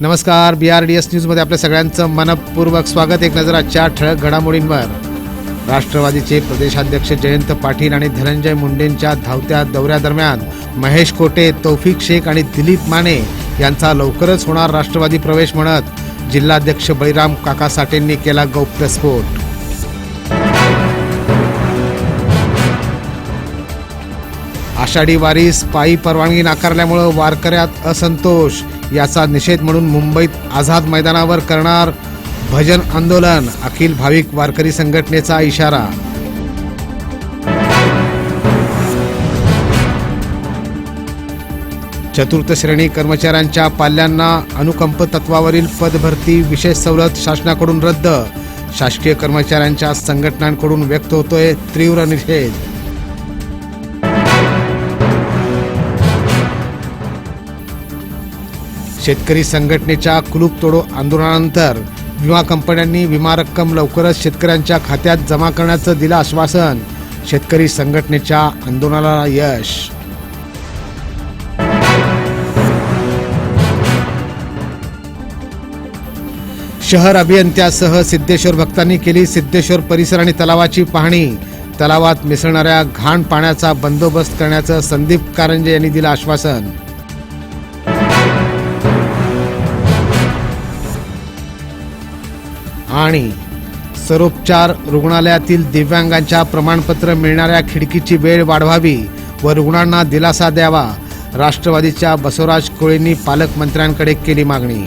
नमस्कार, BRDS न्यूजमध्ये आपल्या सगळ्यांचं मनपूर्वक स्वागत। एक नजर आजच्या ठळक घडामोडींवर। राष्ट्रवादीचे प्रदेशाध्यक्ष जयंत पाटील आणि धनंजय मुंडेंच्या धावत्या दौऱ्यादरम्यान महेश कोटे, तौफिक शेख आणि दिलीप माने यांचा लवकरच होणार राष्ट्रवादी प्रवेश म्हणत जिल्हाध्यक्ष बळीराम काका साठेंनी केला गौप्यस्फोट। आषाढी वारीस पायी परवानगी नाकारल्यामुळे वारकऱ्यात असंतोष। याचा निषेध म्हणून मुंबईत आझाद मैदानावर करणार भजन आंदोलन। अखिल भाविक वारकरी संघटनेचा इशारा। चतुर्थ श्रेणी कर्मचाऱ्यांच्या पाल्यांना अनुकंप तत्वावरील पदभरती विशेष सवलत शासनाकडून रद्द। शासकीय कर्मचाऱ्यांच्या संघटनांकडून व्यक्त होतोय तीव्र निषेध। शेतकरी संघटनेच्या कुलूप तोडो आंदोलनानंतर विमा कंपन्यांनी विमा रक्कम लवकरच शेतकऱ्यांच्या खात्यात जमा करण्याचं दिलं आश्वासन। शेतकरी संघटनेच्या आंदोलनाला यश। शहर अभियंत्यासह सिद्धेश्वर भक्तांनी केली सिद्धेश्वर परिसर आणि तलावाची पाहणी। तलावात मिसळणाऱ्या घाण पाण्याचा बंदोबस्त करण्याचं संदीप कारंजे यांनी दिलं आश्वासन। आणि सर्वोपचार रुग्णालयातील दिव्यांगांच्या प्रमाणपत्र मिळणाऱ्या खिडकीची वेळ वाढवावी व रुग्णांना दिलासा द्यावा। राष्ट्रवादीच्या बसवराज कोळेंनी पालकमंत्र्यांकडे केली मागणी।